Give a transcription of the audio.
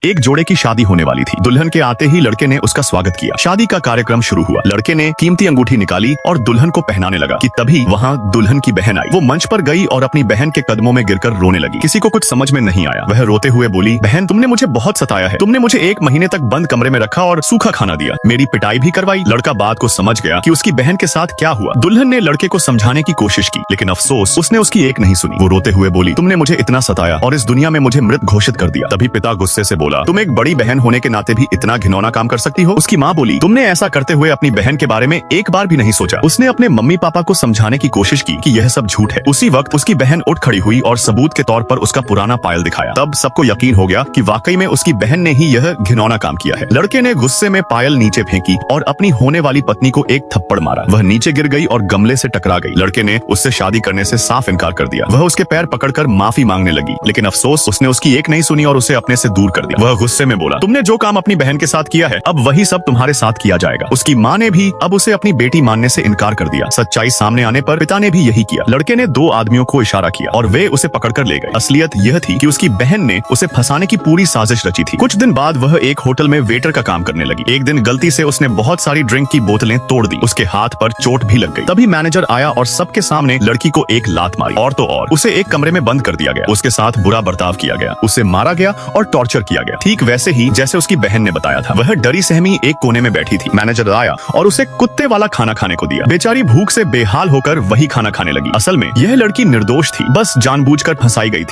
एक जोड़े की शादी होने वाली थी। दुल्हन के आते ही लड़के ने उसका स्वागत किया। शादी का कार्यक्रम शुरू हुआ। लड़के ने कीमती अंगूठी निकाली और दुल्हन को पहनाने लगा कि तभी वहाँ दुल्हन की बहन आई। वो मंच पर गई और अपनी बहन के कदमों में गिरकर रोने लगी। किसी को कुछ समझ में नहीं आया। वह रोते हुए बोली, बहन तुमने मुझे बहुत सताया है। तुमने मुझे 1 महीने तक बंद कमरे में रखा और सूखा खाना दिया, मेरी पिटाई भी करवाई। लड़का बात को समझ गया कि उसकी बहन के साथ क्या हुआ। दुल्हन ने लड़के को समझाने की कोशिश की, लेकिन अफसोस उसने उसकी एक नहीं सुनी। वो रोते हुए बोली, तुमने मुझे इतना सताया और इस दुनिया में मुझे मृत घोषित कर दिया। तभी पिता गुस्से से बोला, तुम एक बड़ी बहन होने के नाते भी इतना घिनौना काम कर सकती हो। उसकी माँ बोली, तुमने ऐसा करते हुए अपनी बहन के बारे में एक बार भी नहीं सोचा। उसने अपने मम्मी पापा को समझाने की कोशिश की कि यह सब झूठ है। उसी वक्त उसकी बहन उठ खड़ी हुई और सबूत के तौर पर उसका पुराना पायल दिखाया। तब सबको यकीन हो गया कि वाकई में उसकी बहन ने ही यह घिनौना काम किया है। लड़के ने गुस्से में पायल नीचे फेंकी और अपनी होने वाली पत्नी को एक थप्पड़ मारा। वह नीचे गिर गई और गमले से टकरा गई। लड़के ने उससे शादी करने से साफ इनकार कर दिया। वह उसके पैर पकड़कर माफी मांगने लगी, लेकिन अफसोस उसने उसकी एक नहीं सुनी और उसे अपने से दूर कर दिया। वह गुस्से में बोला, तुमने जो काम अपनी बहन के साथ किया है अब वही सब तुम्हारे साथ किया जाएगा। उसकी माँ ने भी अब उसे अपनी बेटी मानने से इनकार कर दिया। सच्चाई सामने आने पर पिता ने भी यही किया। लड़के ने 2 आदमियों को इशारा किया और वे उसे पकड़कर ले गए। असलियत यह थी कि उसकी बहन ने उसे फंसाने की पूरी साजिश रची थी। कुछ दिन बाद वह एक होटल में वेटर का काम करने लगी। एक दिन गलती से उसने बहुत सारी ड्रिंक की बोतलें तोड़ दी। उसके हाथ पर चोट भी लग गई। तभी मैनेजर आया और सबके सामने लड़की को एक लात मारी और तो और उसे एक कमरे में बंद कर दिया गया। उसके साथ बुरा बर्ताव किया गया, उसे मारा गया और टॉर्चर किया गया, ठीक वैसे ही जैसे उसकी बहन ने बताया था। वह डरी सहमी एक कोने में बैठी थी। मैनेजर आया और उसे कुत्ते वाला खाना खाने को दिया। बेचारी भूख से बेहाल होकर वही खाना खाने लगी। असल में यह लड़की निर्दोष थी, बस जानबूझकर फंसाई गई थी।